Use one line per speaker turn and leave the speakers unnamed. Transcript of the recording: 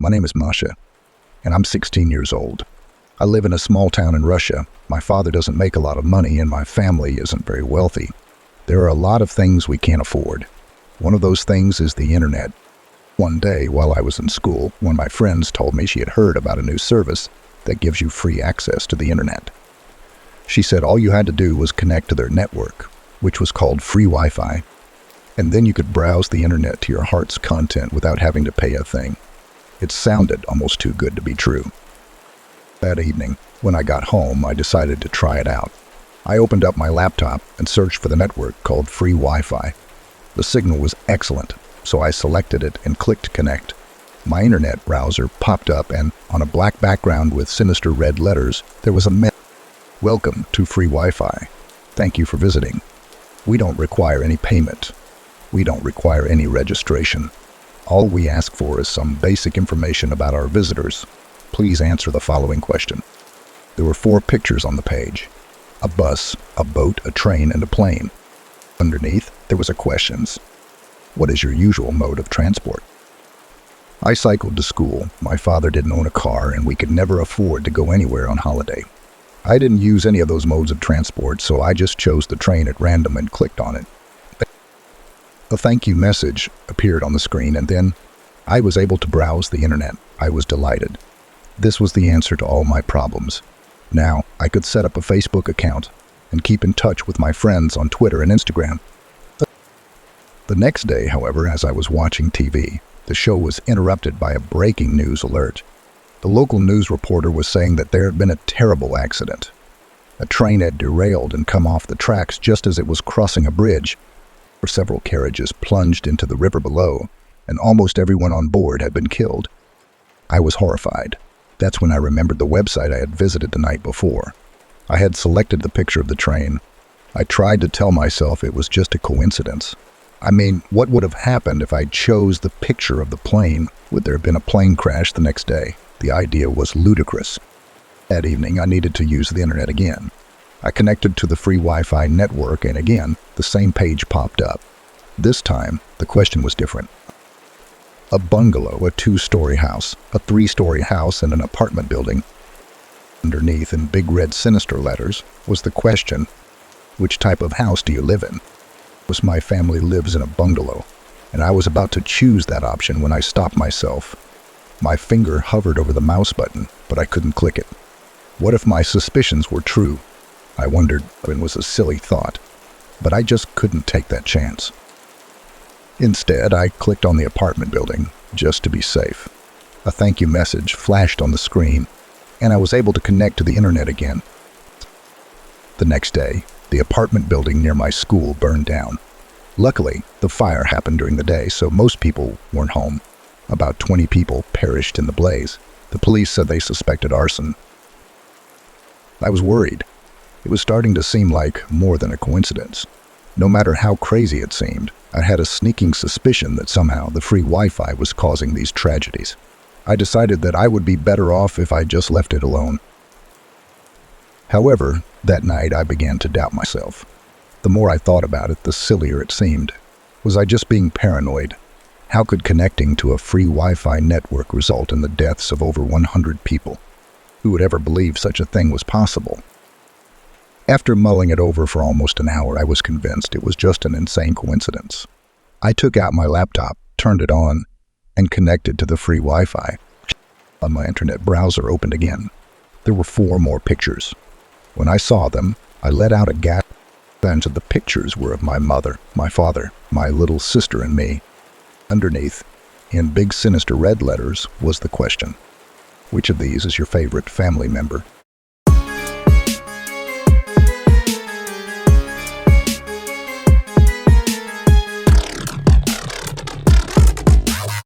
My name is Masha, and I'm 16 years old. I live in a small town in Russia. My father doesn't make a lot of money, and my family isn't very wealthy. There are a lot of things we can't afford. One of those things is the internet. One day, while I was in school, one of my friends told me she had heard about a new service that gives you free access to the internet. She said all you had to do was connect to their network, which was called free Wi-Fi, and then you could browse the internet to your heart's content without having to pay a thing. It sounded almost too good to be true. That evening, when I got home, I decided to try it out. I opened up my laptop and searched for the network called free Wi-Fi. The signal was excellent, so I selected it and clicked connect. My internet browser popped up, and on a black background with sinister red letters, there was a message. Welcome to free Wi-Fi. Thank you for visiting. We don't require any payment. We don't require any registration. All we ask for is some basic information about our visitors. Please answer the following question. There were 4 pictures on the page: a bus, a boat, a train, and a plane. Underneath, there was a questions. What is your usual mode of transport? I cycled to school. My father didn't own a car, and we could never afford to go anywhere on holiday. I didn't use any of those modes of transport, so I just chose the train at random and clicked on it. A thank you message appeared on the screen, and then I was able to browse the internet. I was delighted. This was the answer to all my problems. Now, I could set up a Facebook account and keep in touch with my friends on Twitter and Instagram. The next day, however, as I was watching TV, the show was interrupted by a breaking news alert. The local news reporter was saying that there had been a terrible accident. A train had derailed and come off the tracks just as it was crossing a bridge. Several carriages plunged into the river below, and almost everyone on board had been killed. I was horrified. That's when I remembered the website I had visited the night before. I had selected the picture of the train. I tried to tell myself it was just a coincidence. I mean, what would have happened if I chose the picture of the plane? Would there have been a plane crash the next day? The idea was ludicrous. That evening, I needed to use the internet again. I connected to the free Wi-Fi network, and again, the same page popped up. This time, the question was different. A bungalow, a 2-story house, a 3-story house, and an apartment building. Underneath, in big red sinister letters, was the question, which type of house do you live in? My family lives in a bungalow, and I was about to choose that option when I stopped myself. My finger hovered over the mouse button, but I couldn't click it. What if my suspicions were true? I wondered. It was a silly thought, but I just couldn't take that chance. Instead, I clicked on the apartment building, just to be safe. A thank you message flashed on the screen, and I was able to connect to the internet again. The next day, the apartment building near my school burned down. Luckily, the fire happened during the day, so most people weren't home. About 20 people perished in the blaze. The police said they suspected arson. I was worried. It was starting to seem like more than a coincidence. No matter how crazy it seemed, I had a sneaking suspicion that somehow the free Wi-Fi was causing these tragedies. I decided that I would be better off if I just left it alone. However, that night I began to doubt myself. The more I thought about it, the sillier it seemed. Was I just being paranoid? How could connecting to a free Wi-Fi network result in the deaths of over 100 people? Who would ever believe such a thing was possible? After mulling it over for almost an hour, I was convinced it was just an insane coincidence. I took out my laptop, turned it on, and connected to the free Wi-Fi. On my internet browser opened again. There were 4 more pictures. When I saw them, I let out a gasp. And the pictures were of my mother, my father, my little sister, and me. Underneath, in big sinister red letters, was the question. Which of these is your favorite family member?